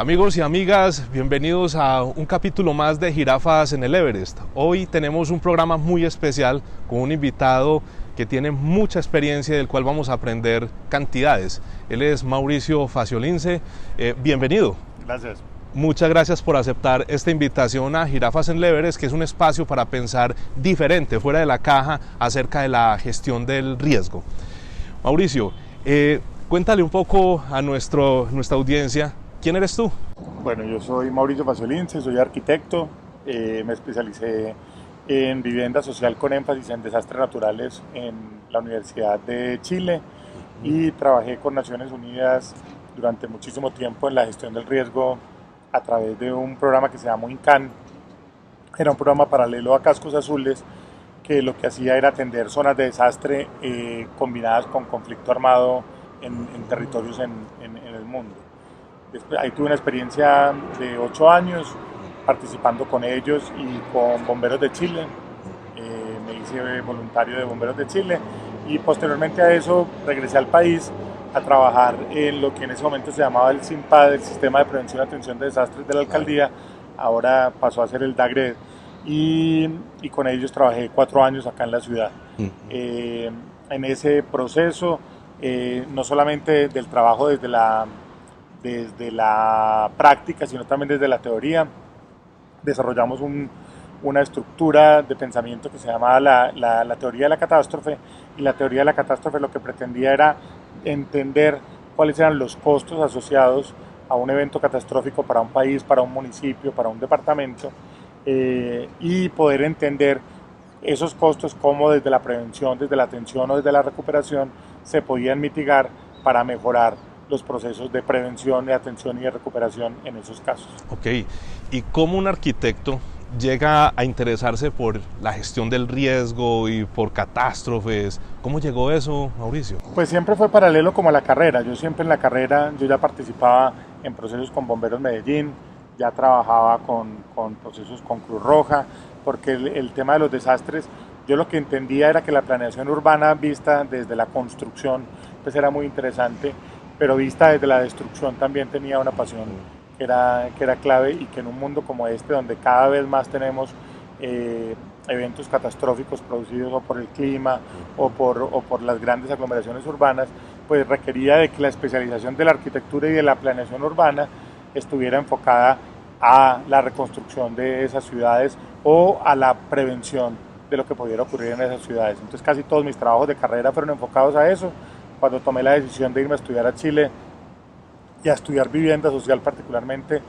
Amigos y amigas, bienvenidos a un capítulo más de Jirafas en el Everest. Hoy tenemos un programa muy especial con un invitado que tiene mucha experiencia y del cual vamos a aprender cantidades. Él es Mauricio Faciolince. Bienvenido. Gracias. Muchas gracias por aceptar esta invitación a Jirafas en el Everest, que es un espacio para pensar diferente, fuera de la caja, acerca de la gestión del riesgo. Mauricio, cuéntale un poco a nuestra audiencia. ¿Quién eres tú? Bueno, yo soy Mauricio Faciolince, soy arquitecto, me especialicé en vivienda social con énfasis en desastres naturales en la Universidad de Chile y trabajé con Naciones Unidas durante muchísimo tiempo en la gestión del riesgo a través de un programa que se llama INCAN. Era un programa paralelo a Cascos Azules que lo que hacía era atender zonas de desastre combinadas con conflicto armado en territorios en el mundo. Ahí tuve una experiencia de 8 años participando con ellos y con Bomberos de Chile. Me hice voluntario de Bomberos de Chile y posteriormente a eso regresé al país a trabajar en lo que en ese momento se llamaba el SIMPAD, el Sistema de Prevención y Atención de Desastres de la Alcaldía. Ahora pasó a ser el DAGRED y con ellos trabajé 4 años acá en la ciudad. En ese proceso, no solamente del trabajo desde la práctica, sino también desde la teoría, desarrollamos una estructura de pensamiento que se llamaba la teoría de la catástrofe, y la teoría de la catástrofe lo que pretendía era entender cuáles eran los costos asociados a un evento catastrófico para un país, para un municipio, para un departamento, y poder entender esos costos, cómo desde la prevención, desde la atención o desde la recuperación se podían mitigar para mejorar los procesos de prevención, de atención y de recuperación en esos casos. Ok, ¿y cómo un arquitecto llega a interesarse por la gestión del riesgo y por catástrofes? ¿Cómo llegó eso, Mauricio? Pues siempre fue paralelo como a la carrera. Yo siempre en la carrera, yo ya participaba en procesos con Bomberos Medellín, ya trabajaba con procesos con Cruz Roja, porque el tema de los desastres, yo lo que entendía era que la planeación urbana vista desde la construcción, pues era muy interesante, pero vista desde la destrucción también tenía una pasión que era clave, y que en un mundo como este, donde cada vez más tenemos eventos catastróficos producidos o por el clima o por las grandes aglomeraciones urbanas, pues requería de que la especialización de la arquitectura y de la planeación urbana estuviera enfocada a la reconstrucción de esas ciudades o a la prevención de lo que pudiera ocurrir en esas ciudades. Entonces casi todos mis trabajos de carrera fueron enfocados a eso. Cuando tomé la decisión de irme a estudiar a Chile y a estudiar vivienda social particularmente,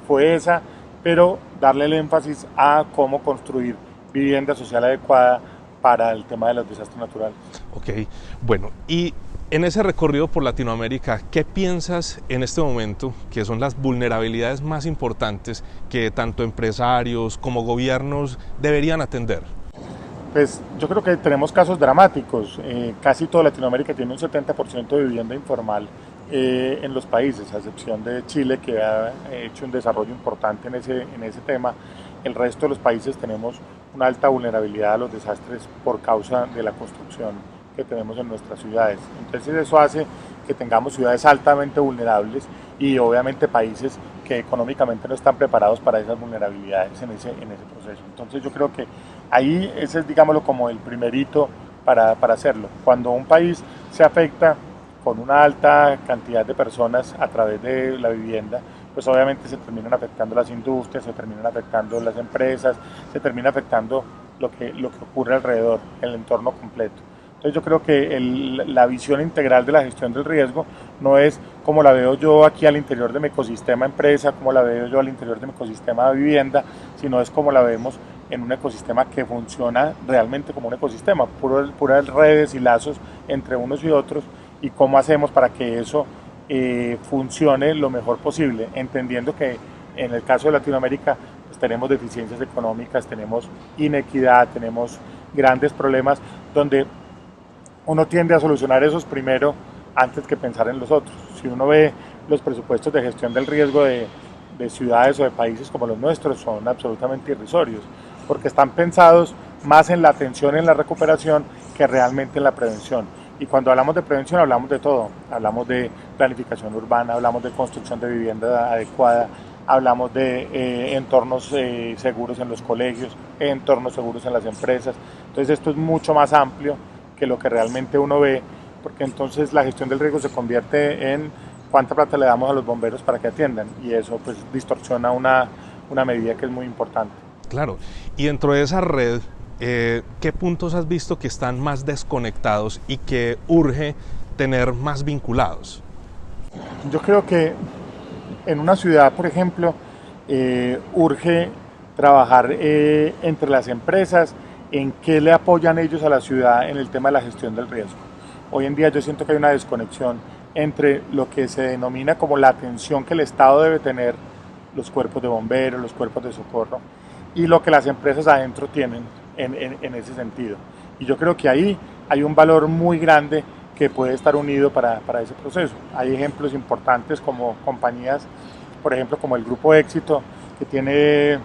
fue esa, pero darle el énfasis a cómo construir vivienda social adecuada para el tema de los desastres naturales. Ok, bueno, y en ese recorrido por Latinoamérica, ¿qué piensas en este momento que son las vulnerabilidades más importantes que tanto empresarios como gobiernos deberían atender? Pues yo creo que tenemos casos dramáticos. Casi toda Latinoamérica tiene un 70% de vivienda informal en los países, a excepción de Chile, que ha hecho un desarrollo importante en ese tema. El resto de los países tenemos una alta vulnerabilidad a los desastres por causa de la construcción que tenemos en nuestras ciudades. Entonces eso hace que tengamos ciudades altamente vulnerables y obviamente países que económicamente no están preparados para esas vulnerabilidades en ese proceso. Entonces yo creo que ahí ese es, digámoslo, como el primer hito para hacerlo. Cuando un país se afecta con una alta cantidad de personas a través de la vivienda, pues obviamente se terminan afectando las industrias, se terminan afectando las empresas, se termina afectando lo que ocurre alrededor, el entorno completo. Entonces yo creo que la visión integral de la gestión del riesgo no es como la veo yo aquí al interior de mi ecosistema empresa, como la veo yo al interior de mi ecosistema de vivienda, sino es como la vemos en un ecosistema que funciona realmente como un ecosistema, puras redes y lazos entre unos y otros, y cómo hacemos para que eso funcione lo mejor posible, entendiendo que en el caso de Latinoamérica pues tenemos deficiencias económicas, tenemos inequidad, tenemos grandes problemas donde uno tiende a solucionar esos primero antes que pensar en los otros. Si uno ve los presupuestos de gestión del riesgo de ciudades o de países como los nuestros, son absolutamente irrisorios, porque están pensados más en la atención y en la recuperación que realmente en la prevención. Y cuando hablamos de prevención hablamos de todo, hablamos de planificación urbana, hablamos de construcción de vivienda adecuada, hablamos de entornos seguros en los colegios, entornos seguros en las empresas. Entonces esto es mucho más amplio que lo que realmente uno ve, porque entonces la gestión del riesgo se convierte en cuánta plata le damos a los bomberos para que atiendan, y eso pues distorsiona una medida que es muy importante. Claro, y dentro de esa red, ¿qué puntos has visto que están más desconectados y que urge tener más vinculados? Yo creo que en una ciudad, por ejemplo, urge trabajar entre las empresas en qué le apoyan ellos a la ciudad en el tema de la gestión del riesgo. Hoy en día yo siento que hay una desconexión entre lo que se denomina como la atención que el Estado debe tener, los cuerpos de bomberos, los cuerpos de socorro, y lo que las empresas adentro tienen en ese sentido. Y yo creo que ahí hay un valor muy grande que puede estar unido para ese proceso. Hay ejemplos importantes como compañías, por ejemplo, como el Grupo Éxito, que tiene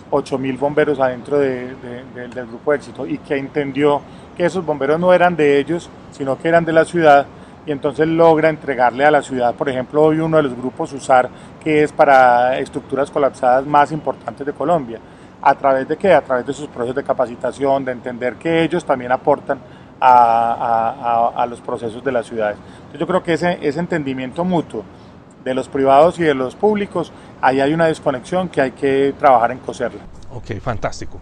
8.000 bomberos adentro del Grupo Éxito y que entendió que esos bomberos no eran de ellos, sino que eran de la ciudad, y entonces logra entregarle a la ciudad, por ejemplo, hoy uno de los grupos USAR, que es para estructuras colapsadas más importantes de Colombia. ¿A través de qué? A través de sus procesos de capacitación, de entender que ellos también aportan a los procesos de las ciudades. Entonces yo creo que ese entendimiento mutuo de los privados y de los públicos, ahí hay una desconexión que hay que trabajar en coserla. Ok, fantástico.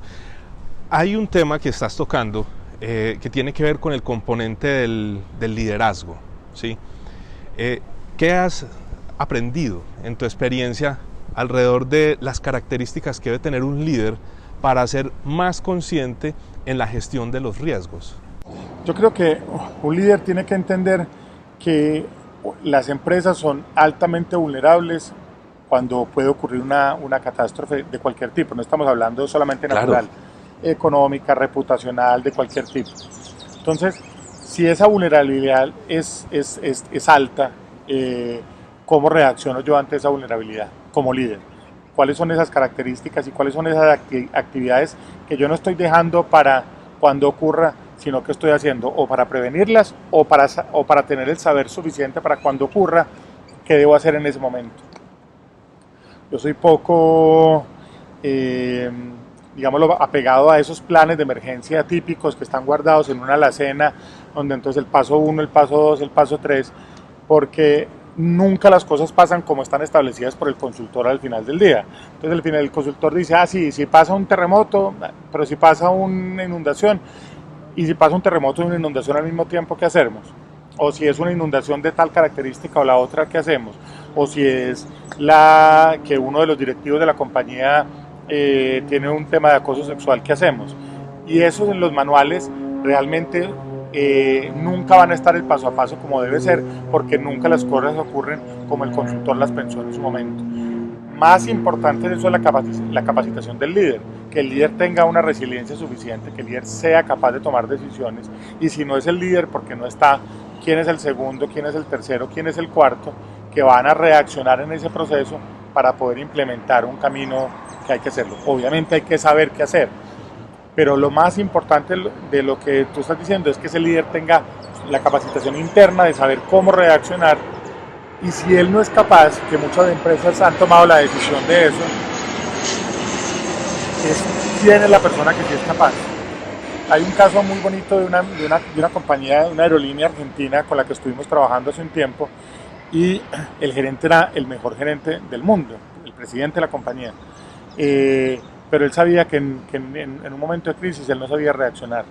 Hay un tema que estás tocando que tiene que ver con el componente del liderazgo, ¿sí? ¿Qué has aprendido en tu experiencia alrededor de las características que debe tener un líder para ser más consciente en la gestión de los riesgos? Yo creo que un líder tiene que entender que las empresas son altamente vulnerables cuando puede ocurrir una catástrofe de cualquier tipo. No estamos hablando solamente natural, claro, económica, reputacional, de cualquier tipo. Entonces, si esa vulnerabilidad es alta, ¿cómo reacciono yo ante esa vulnerabilidad como líder? ¿Cuáles son esas características y cuáles son esas actividades que yo no estoy dejando para cuando ocurra, sino que estoy haciendo o para prevenirlas o para tener el saber suficiente para cuando ocurra, qué debo hacer en ese momento? Yo soy poco, digámoslo, apegado a esos planes de emergencia típicos que están guardados en una alacena, donde entonces el paso 1, el paso 2, el paso 3, porque nunca las cosas pasan como están establecidas por el consultor al final del día. Entonces al final el consultor dice, sí, si pasa un terremoto, pero si pasa una inundación, y si pasa un terremoto y una inundación al mismo tiempo, ¿qué hacemos? O si es una inundación de tal característica o la otra, ¿qué hacemos? O si es que uno de los directivos de la compañía tiene un tema de acoso sexual, ¿qué hacemos? Y eso en los manuales realmente nunca van a estar el paso a paso como debe ser, porque nunca las cosas ocurren como el consultor las pensó en su momento. Más importante de eso es la capacitación del líder, que el líder tenga una resiliencia suficiente, que el líder sea capaz de tomar decisiones, y si no es el líder, porque no está, quién es el segundo, quién es el tercero, quién es el cuarto, que van a reaccionar en ese proceso para poder implementar un camino que hay que hacerlo. Obviamente hay que saber qué hacer, pero lo más importante de lo que tú estás diciendo es que ese líder tenga la capacitación interna de saber cómo reaccionar. Y si él no es capaz, que muchas empresas han tomado la decisión de eso, quién es la persona que sí es capaz. Hay un caso muy bonito de una compañía, una aerolínea argentina con la que estuvimos trabajando hace un tiempo, y el gerente era el mejor gerente del mundo, el presidente de la compañía. Pero él sabía que en un momento de crisis él no sabía reaccionar.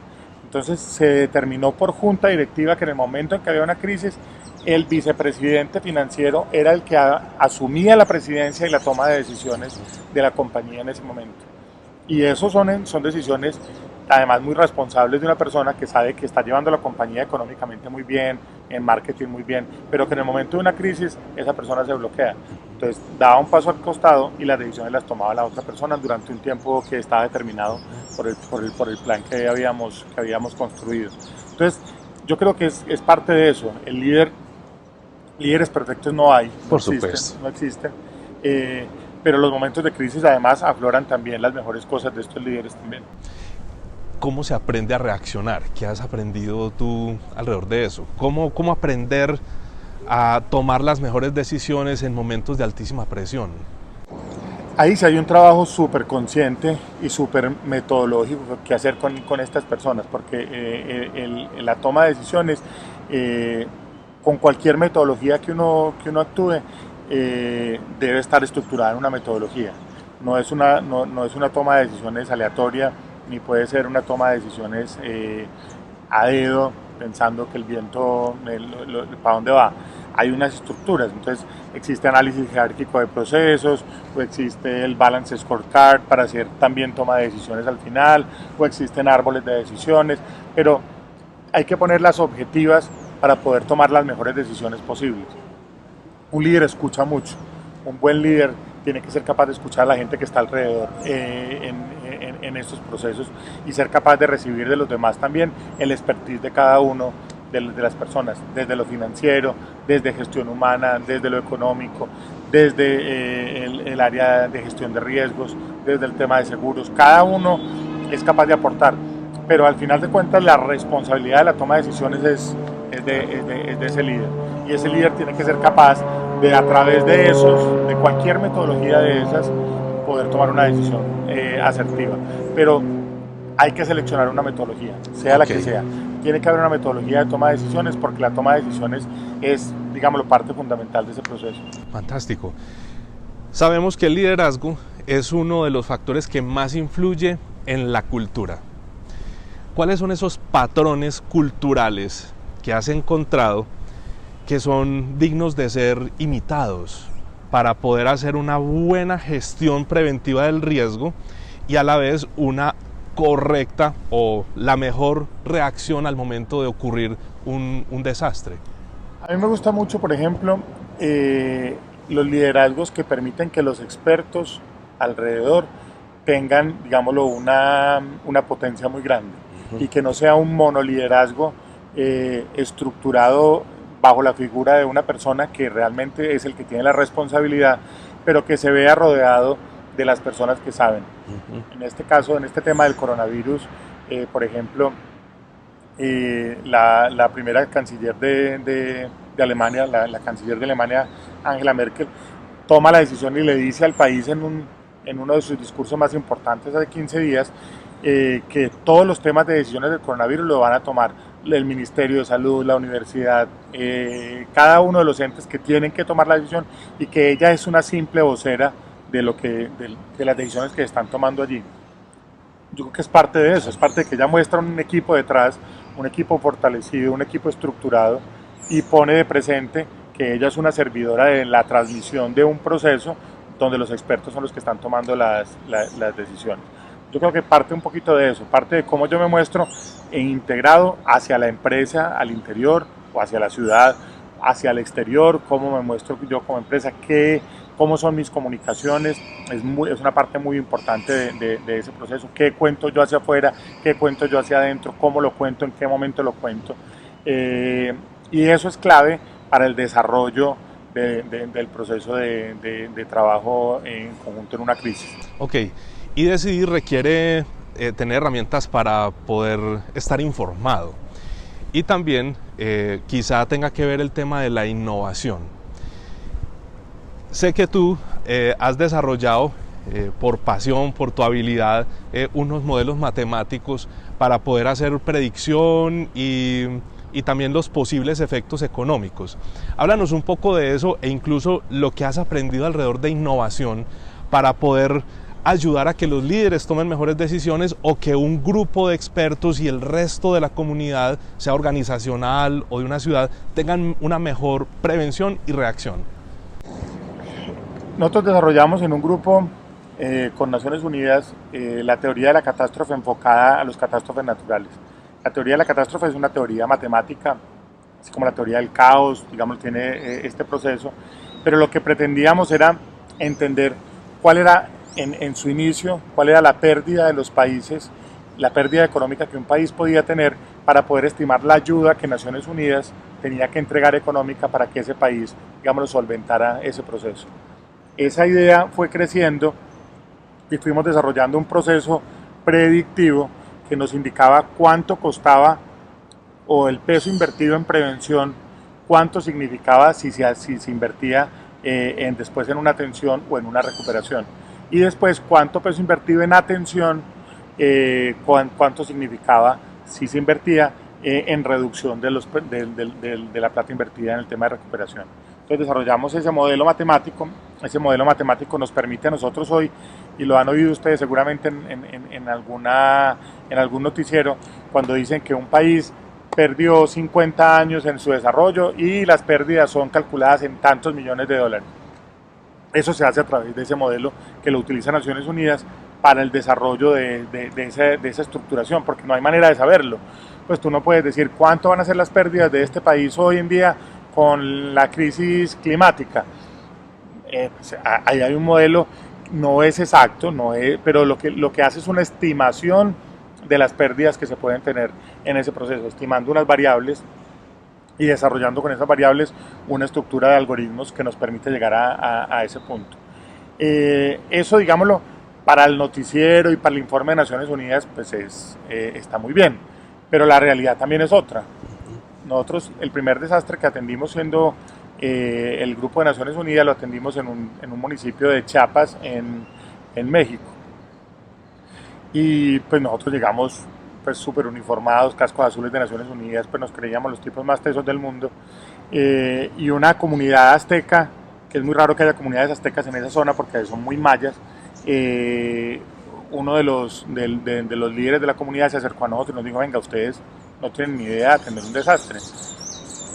Entonces se determinó por junta directiva que en el momento en que había una crisis, el vicepresidente financiero era el que asumía la presidencia y la toma de decisiones de la compañía en ese momento. Y eso son decisiones además muy responsables de una persona que sabe que está llevando la compañía económicamente muy bien, en marketing muy bien, pero que en el momento de una crisis esa persona se bloquea. Entonces daba un paso al costado y las decisiones las tomaba la otra persona durante un tiempo que estaba determinado por el plan que habíamos construido. Entonces yo creo que es parte de eso. El líderes perfectos no hay, por supuesto, no existen. Pero los momentos de crisis además afloran también las mejores cosas de estos líderes también. ¿Cómo se aprende a reaccionar? ¿Qué has aprendido tú alrededor de eso? ¿Cómo aprender a tomar las mejores decisiones en momentos de altísima presión? Ahí sí hay un trabajo súper consciente y súper metodológico que hacer con estas personas, porque la toma de decisiones, con cualquier metodología que uno actúe, debe estar estructurada en una metodología. No es una toma de decisiones aleatoria, ni puede ser una toma de decisiones a dedo, pensando que el viento, para dónde va. Hay unas estructuras, entonces existe análisis jerárquico de procesos, o existe el balance scorecard para hacer también toma de decisiones al final, o existen árboles de decisiones, pero hay que ponerlas objetivas para poder tomar las mejores decisiones posibles. Un líder escucha mucho, un buen líder tiene que ser capaz de escuchar a la gente que está alrededor en estos procesos y ser capaz de recibir de los demás también el expertise de cada uno de las personas, desde lo financiero, desde gestión humana, desde lo económico, desde el área de gestión de riesgos, desde el tema de seguros. Cada uno es capaz de aportar, pero al final de cuentas la responsabilidad de la toma de decisiones es de ese líder, y ese líder tiene que ser capaz de, a través de cualquier metodología de esas, poder tomar una decisión asertiva. Pero hay que seleccionar una metodología, sea la que sea. Tiene que haber una metodología de toma de decisiones, porque la toma de decisiones es, digámoslo, parte fundamental de ese proceso. Fantástico. Sabemos que el liderazgo es uno de los factores que más influye en la cultura. ¿Cuáles son esos patrones culturales que has encontrado que son dignos de ser imitados para poder hacer una buena gestión preventiva del riesgo y a la vez una correcta o la mejor reacción al momento de ocurrir un desastre? A mí me gusta mucho, por ejemplo, los liderazgos que permiten que los expertos alrededor tengan, digámoslo, una potencia muy grande, y que no sea un monoliderazgo estructurado bajo la figura de una persona que realmente es el que tiene la responsabilidad, pero que se vea rodeado de las personas que saben. En este caso, en este tema del coronavirus, por ejemplo, la primera canciller de Alemania, la canciller de Alemania, Angela Merkel, toma la decisión y le dice al país en uno de sus discursos más importantes hace 15 días que todos los temas de decisiones del coronavirus lo van a tomar el Ministerio de Salud, la universidad, cada uno de los entes que tienen que tomar la decisión, y que ella es una simple vocera de las decisiones que están tomando allí. Yo creo que es parte de eso, es parte de que ella muestra un equipo detrás, un equipo fortalecido, un equipo estructurado, y pone de presente que ella es una servidora de la transmisión de un proceso donde los expertos son los que están tomando las decisiones. Yo creo que parte un poquito de eso, parte de cómo yo me muestro integrado hacia la empresa, al interior, o hacia la ciudad, hacia el exterior, cómo me muestro yo como empresa, cómo son mis comunicaciones, es una parte muy importante de ese proceso. ¿Qué cuento yo hacia afuera? ¿Qué cuento yo hacia adentro? ¿Cómo lo cuento? ¿En qué momento lo cuento? Y eso es clave para el desarrollo del proceso de trabajo en conjunto en una crisis. Ok, y decidir requiere tener herramientas para poder estar informado. Y también quizá tenga que ver el tema de la innovación. Sé que tú has desarrollado por pasión, por tu habilidad, unos modelos matemáticos para poder hacer predicción y también los posibles efectos económicos. Háblanos un poco de eso, e incluso lo que has aprendido alrededor de innovación para poder ayudar a que los líderes tomen mejores decisiones, o que un grupo de expertos y el resto de la comunidad, sea organizacional o de una ciudad, tengan una mejor prevención y reacción. Nosotros desarrollamos en un grupo con Naciones Unidas la teoría de la catástrofe enfocada a las catástrofes naturales. La teoría de la catástrofe es una teoría matemática, así como la teoría del caos, digamos, tiene este proceso, pero lo que pretendíamos era entender cuál era en su inicio, cuál era la pérdida de los países, la pérdida económica que un país podía tener, para poder estimar la ayuda que Naciones Unidas tenía que entregar económica para que ese país, digamos, solventara ese proceso. Esa idea fue creciendo y fuimos desarrollando un proceso predictivo que nos indicaba cuánto costaba o el peso invertido en prevención, cuánto significaba si se invertía después en una atención o en una recuperación. Y después cuánto peso invertido en atención, cuánto significaba si se invertía en reducción de la plata invertida en el tema de recuperación. Entonces desarrollamos ese modelo matemático. Ese modelo matemático nos permite a nosotros hoy, y lo han oído ustedes seguramente en algún noticiero, cuando dicen que un país perdió 50 años en su desarrollo y las pérdidas son calculadas en tantos millones de dólares. Eso se hace a través de ese modelo que lo utiliza Naciones Unidas para el desarrollo de esa estructuración, porque no hay manera de saberlo. Pues tú no puedes decir cuánto van a ser las pérdidas de este país hoy en día con la crisis climática. Pues ahí hay un modelo, no es exacto, pero lo que hace es una estimación de las pérdidas que se pueden tener en ese proceso, estimando unas variables y desarrollando con esas variables una estructura de algoritmos que nos permite llegar a ese punto. Eso, digámoslo, para el noticiero y para el informe de Naciones Unidas, pues está muy bien, pero la realidad también es otra. Nosotros, el primer desastre que atendimos siendo el Grupo de Naciones Unidas, lo atendimos en un municipio de Chiapas, en México. Y pues nosotros llegamos pues súper uniformados, cascos azules de Naciones Unidas, pues nos creíamos los tipos más tesos del mundo, y una comunidad azteca, que es muy raro que haya comunidades aztecas en esa zona porque son muy mayas. Uno de los líderes de la comunidad se acercó a nosotros y nos dijo: venga, ustedes no tienen ni idea de atender un desastre,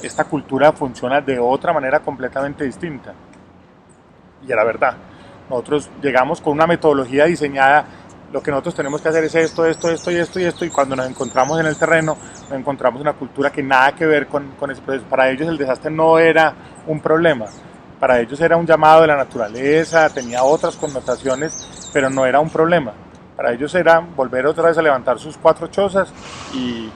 esta cultura funciona de otra manera completamente distinta. Y era verdad, nosotros llegamos con una metodología diseñada. Lo que nosotros tenemos que hacer es esto, y cuando nos encontramos en el terreno, nos encontramos una cultura que nada que ver con ese proceso. Para ellos el desastre no era un problema, para ellos era un llamado de la naturaleza, tenía otras connotaciones, pero no era un problema. Para ellos era volver otra vez a levantar sus 4 chozas y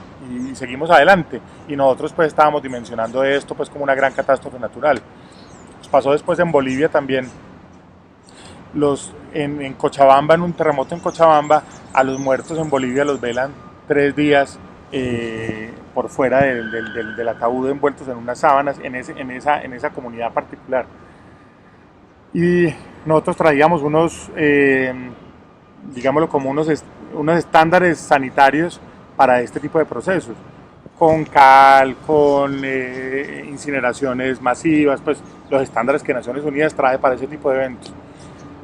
seguimos adelante. Y nosotros pues estábamos dimensionando esto pues como una gran catástrofe natural. Nos pasó después en Bolivia también. En Cochabamba, en un terremoto en Cochabamba, a los muertos en Bolivia los velan 3 días por fuera del ataúd, envueltos en unas sábanas, en esa comunidad particular. Y nosotros traíamos digámoslo como unos estándares sanitarios para este tipo de procesos, con cal, con incineraciones masivas, pues los estándares que Naciones Unidas trae para ese tipo de eventos.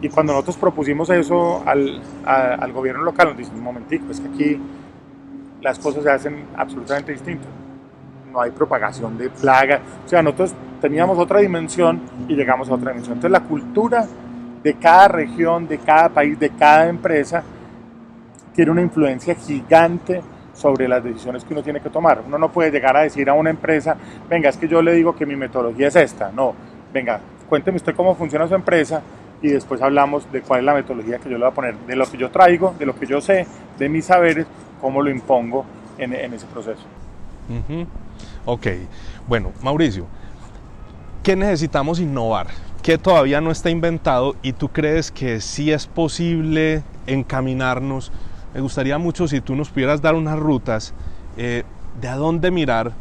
Y cuando nosotros propusimos eso al gobierno local, nos dicen: un momentico, es que aquí las cosas se hacen absolutamente distintas. No hay propagación de plagas. O sea, nosotros teníamos otra dimensión y llegamos a otra dimensión. Entonces la cultura de cada región, de cada país, de cada empresa, tiene una influencia gigante sobre las decisiones que uno tiene que tomar. Uno no puede llegar a decir a una empresa: venga, es que yo le digo que mi metodología es esta. No, venga, cuénteme usted cómo funciona su empresa, y después hablamos de cuál es la metodología que yo le voy a poner, de lo que yo traigo, de lo que yo sé, de mis saberes, cómo lo impongo en ese proceso. Ok, bueno, Mauricio, ¿qué necesitamos innovar? ¿Qué todavía no está inventado y tú crees que sí es posible encaminarnos? Me gustaría mucho si tú nos pudieras dar unas rutas de a dónde mirar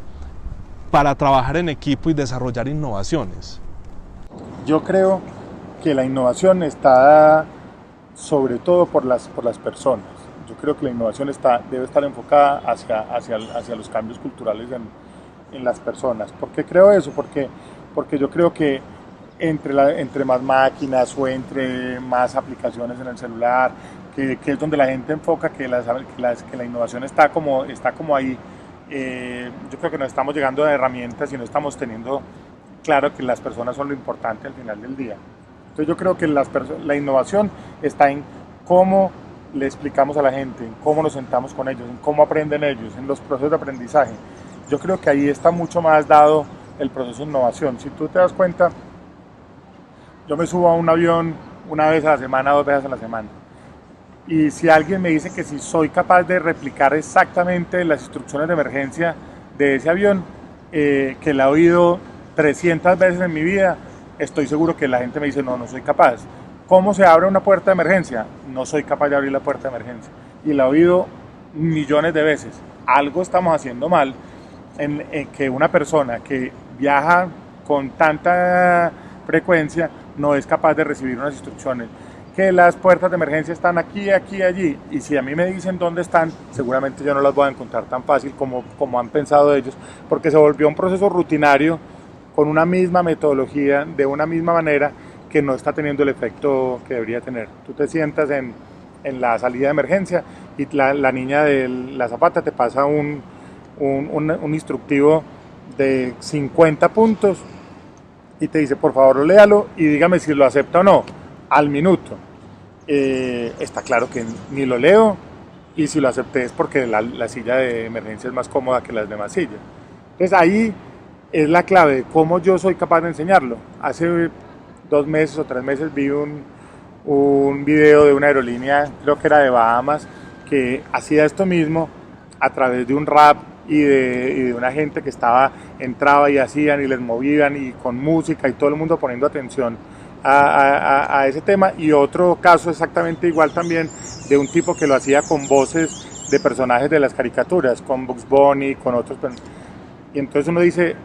para trabajar en equipo y desarrollar innovaciones. Yo creo que la innovación está sobre todo por las personas. Yo creo que la innovación debe estar enfocada hacia los cambios culturales en las personas. ¿Por qué creo eso? Porque yo creo que entre más máquinas o entre más aplicaciones en el celular, que es donde la gente enfoca que la innovación está como ahí, yo creo que no estamos llegando a herramientas y no estamos teniendo claro que las personas son lo importante al final del día. Entonces yo creo que la innovación está en cómo le explicamos a la gente, en cómo nos sentamos con ellos, en cómo aprenden ellos, en los procesos de aprendizaje. Yo creo que ahí está mucho más dado el proceso de innovación. Si tú te das cuenta, yo me subo a un avión una vez a la semana, 2 veces a la semana. Y si alguien me dice que si soy capaz de replicar exactamente las instrucciones de emergencia de ese avión, que la he oído 300 veces en mi vida, estoy seguro que la gente me dice: no soy capaz. ¿Cómo se abre una puerta de emergencia? No soy capaz de abrir la puerta de emergencia. Y la he oído millones de veces. Algo estamos haciendo mal en que una persona que viaja con tanta frecuencia no es capaz de recibir unas instrucciones. Que las puertas de emergencia están aquí, aquí, allí. Y si a mí me dicen dónde están, seguramente yo no las voy a encontrar tan fácil como han pensado ellos, porque se volvió un proceso rutinario con una misma metodología, de una misma manera, que no está teniendo el efecto que debería tener. Tú te sientas en la salida de emergencia y la niña de la zapata te pasa un instructivo de 50 puntos y te dice, por favor, léalo y dígame si lo acepta o no, al minuto. Está claro que ni lo leo, y si lo acepté es porque la silla de emergencia es más cómoda que las demás sillas. Entonces ahí es la clave de cómo yo soy capaz de enseñarlo. Hace 2 meses o 3 meses vi un video de una aerolínea, creo que era de Bahamas, que hacía esto mismo a través de un rap y de una gente que entraba y hacían y les movían y con música y todo el mundo poniendo atención a ese tema. Y otro caso exactamente igual también de un tipo que lo hacía con voces de personajes de las caricaturas, con Bugs Bunny, con otros. Y entonces uno dice,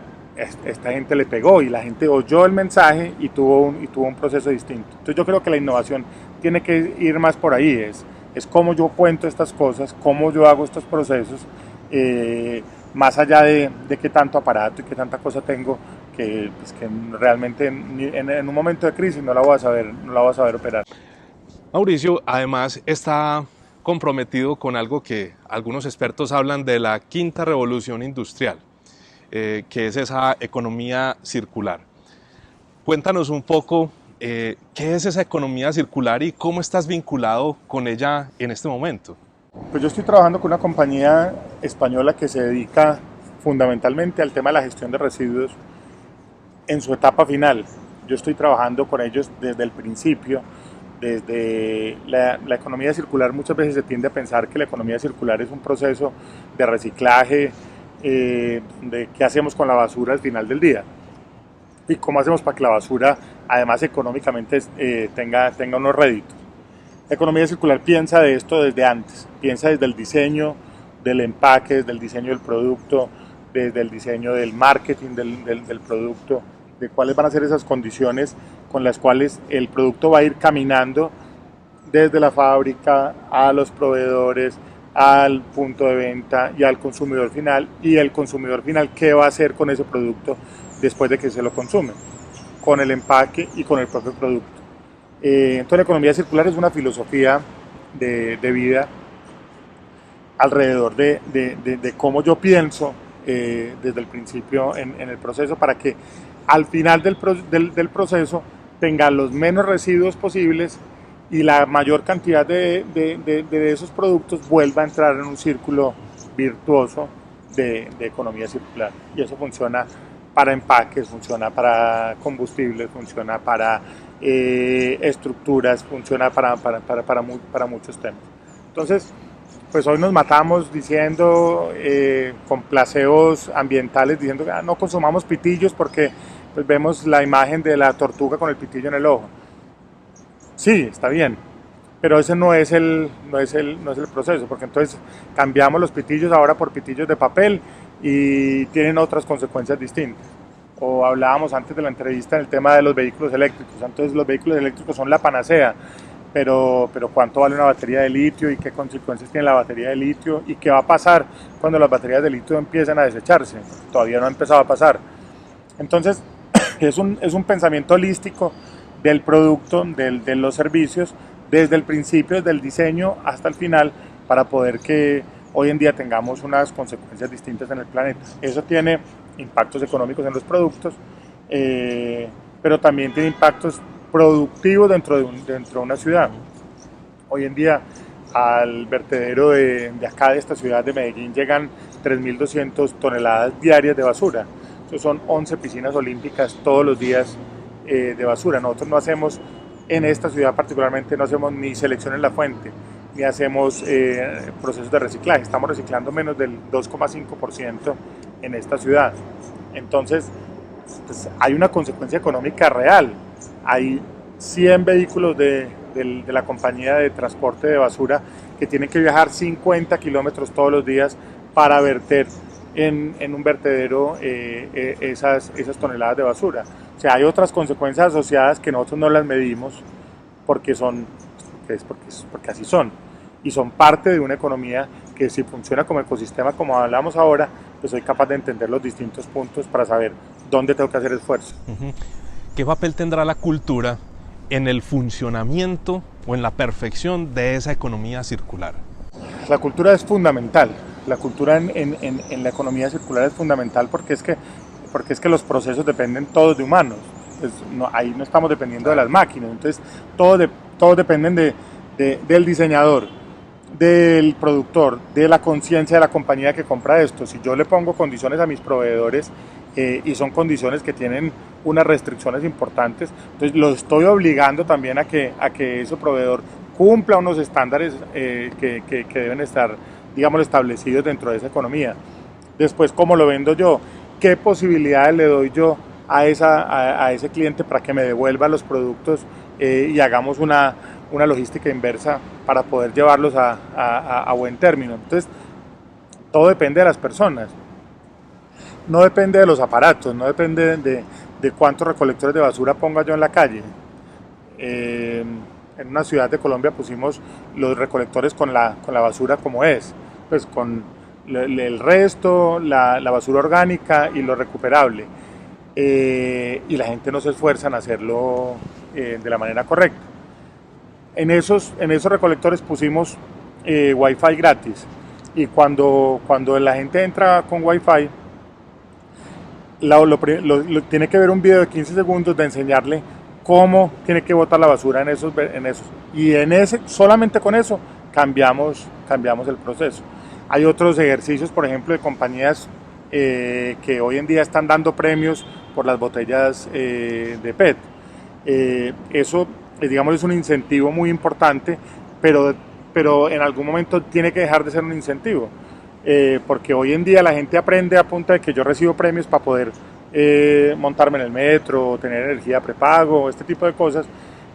esta gente le pegó y la gente oyó el mensaje y tuvo un proceso distinto. Entonces yo creo que la innovación tiene que ir más por ahí, es cómo yo cuento estas cosas, cómo yo hago estos procesos, más allá de qué tanto aparato y qué tanta cosa tengo, que realmente en un momento de crisis no la voy a saber operar. Mauricio, además, está comprometido con algo que algunos expertos hablan de la quinta revolución industrial, que es esa economía circular. Cuéntanos un poco qué es esa economía circular y cómo estás vinculado con ella en este momento. Pues yo estoy trabajando con una compañía española que se dedica fundamentalmente al tema de la gestión de residuos en su etapa final. Yo estoy trabajando con ellos desde el principio. Desde la economía circular muchas veces se tiende a pensar que la economía circular es un proceso de reciclaje, de qué hacemos con la basura al final del día y cómo hacemos para que la basura además económicamente tenga unos réditos. La economía circular piensa de esto desde antes, piensa desde el diseño del empaque, desde el diseño del producto, desde el diseño del marketing del producto, de cuáles van a ser esas condiciones con las cuales el producto va a ir caminando desde la fábrica a los proveedores, al punto de venta y al consumidor final, y el consumidor final qué va a hacer con ese producto después de que se lo consume, con el empaque y con el propio producto. Entonces la economía circular es una filosofía de vida alrededor de cómo yo pienso desde el principio en el proceso, para que al final del proceso tenga los menos residuos posibles y la mayor cantidad de esos productos vuelva a entrar en un círculo virtuoso de economía circular. Y eso funciona para empaques, funciona para combustibles, funciona para estructuras, funciona para muchos temas. Entonces, pues hoy nos matamos diciendo, con placeos ambientales, diciendo que no consumamos pitillos porque pues vemos la imagen de la tortuga con el pitillo en el ojo. Sí, está bien, pero ese no es el proceso, porque entonces cambiamos los pitillos ahora por pitillos de papel y tienen otras consecuencias distintas. O hablábamos antes de la entrevista en el tema de los vehículos eléctricos. Entonces los vehículos eléctricos son la panacea, pero ¿cuánto vale una batería de litio y qué consecuencias tiene la batería de litio y qué va a pasar cuando las baterías de litio empiezan a desecharse? Todavía no ha empezado a pasar. Entonces es un pensamiento holístico del producto, de los servicios, desde el principio, desde el diseño hasta el final, para poder que hoy en día tengamos unas consecuencias distintas en el planeta. Eso tiene impactos económicos en los productos, pero también tiene impactos productivos dentro de una ciudad. Hoy en día al vertedero de acá, de esta ciudad de Medellín, llegan 3.200 toneladas diarias de basura. Eso son 11 piscinas olímpicas todos los días de basura. Nosotros no hacemos, en esta ciudad particularmente, no hacemos ni selección en la fuente, ni hacemos procesos de reciclaje. Estamos reciclando menos del 2,5% en esta ciudad. Entonces, pues, hay una consecuencia económica real. Hay 100 vehículos de la compañía de transporte de basura que tienen que viajar 50 kilómetros todos los días para verter en un vertedero esas toneladas de basura. O sea, hay otras consecuencias asociadas que nosotros no las medimos porque así son, y son parte de una economía que, si funciona como ecosistema, como hablamos ahora, pues soy capaz de entender los distintos puntos para saber dónde tengo que hacer esfuerzo. ¿Qué papel tendrá la cultura en el funcionamiento o en la perfección de esa economía circular? La cultura es fundamental. La cultura en la economía circular es fundamental porque es que los procesos dependen todos de humanos. Pues ahí no estamos dependiendo de las máquinas. Entonces, todos dependen del diseñador, del productor, de la conciencia de la compañía que compra esto. Si yo le pongo condiciones a mis proveedores y son condiciones que tienen unas restricciones importantes, entonces lo estoy obligando también a que ese proveedor cumpla unos estándares que deben estar, digamos, establecidos dentro de esa economía. Después, ¿cómo lo vendo yo? ¿Qué posibilidades le doy yo a ese cliente para que me devuelva los productos y hagamos una logística inversa para poder llevarlos a buen término? Entonces, todo depende de las personas. No depende de los aparatos, no depende de cuántos recolectores de basura ponga yo en la calle. En una ciudad de Colombia pusimos los recolectores con la basura como es, pues con el resto, la basura orgánica y lo recuperable. Y la gente no se esfuerza en hacerlo de la manera correcta. En esos recolectores pusimos Wi-Fi gratis, y cuando la gente entra con Wi-Fi, tiene que ver un video de 15 segundos de enseñarle cómo tiene que botar la basura en esos, y solamente con eso cambiamos el proceso. Hay otros ejercicios, por ejemplo, de compañías que hoy en día están dando premios por las botellas de PET. Eso, digamos, es un incentivo muy importante, pero en algún momento tiene que dejar de ser un incentivo, porque hoy en día la gente aprende a punta de que yo recibo premios para poder montarme en el metro, tener energía prepago, este tipo de cosas,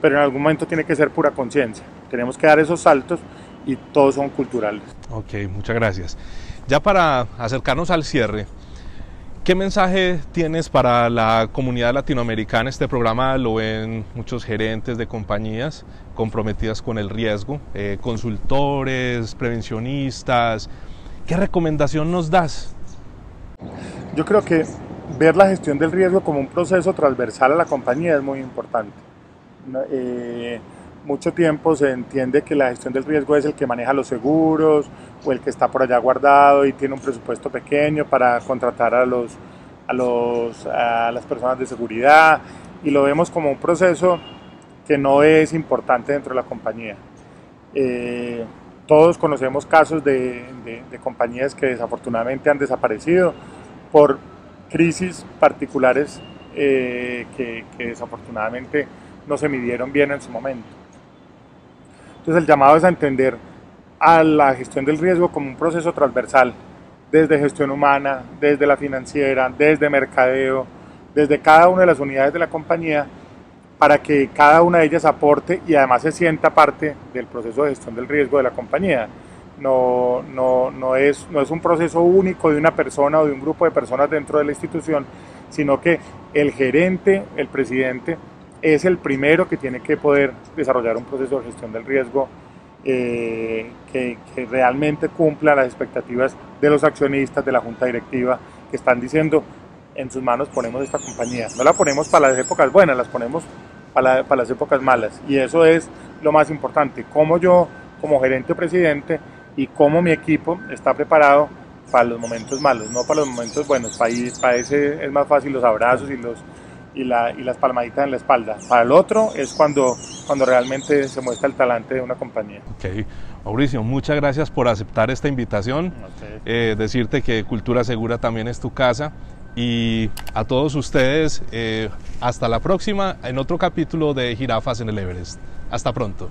pero en algún momento tiene que ser pura conciencia. Tenemos que dar esos saltos y todos son culturales. Ok, muchas gracias. Ya para acercarnos al cierre, ¿qué mensaje tienes para la comunidad latinoamericana? Este programa lo ven muchos gerentes de compañías comprometidas con el riesgo, consultores, prevencionistas. ¿Qué recomendación nos das? Yo creo que ver la gestión del riesgo como un proceso transversal a la compañía es muy importante. Mucho tiempo se entiende que la gestión del riesgo es el que maneja los seguros o el que está por allá guardado y tiene un presupuesto pequeño para contratar a las personas de seguridad, y lo vemos como un proceso que no es importante dentro de la compañía. Todos conocemos casos de compañías que desafortunadamente han desaparecido por crisis particulares que desafortunadamente no se midieron bien en su momento. Entonces, el llamado es a entender a la gestión del riesgo como un proceso transversal, desde gestión humana, desde la financiera, desde mercadeo, desde cada una de las unidades de la compañía, para que cada una de ellas aporte y además se sienta parte del proceso de gestión del riesgo de la compañía. No es un proceso único de una persona o de un grupo de personas dentro de la institución, sino que el gerente, el presidente, es el primero que tiene que poder desarrollar un proceso de gestión del riesgo que realmente cumpla las expectativas de los accionistas, de la junta directiva, que están diciendo: en sus manos ponemos esta compañía. No la ponemos para las épocas buenas, las ponemos para las épocas malas, y eso es lo más importante, cómo yo como gerente o presidente y cómo mi equipo está preparado para los momentos malos, no para los momentos buenos. Para ese es más fácil los abrazos y las palmaditas en la espalda. Para el otro es cuando realmente se muestra el talante de una compañía. Ok, Mauricio, muchas gracias por aceptar esta invitación. Decirte que Cultura Segura también es tu casa, y a todos ustedes, hasta la próxima en otro capítulo de Jirafas en el Everest. Hasta pronto.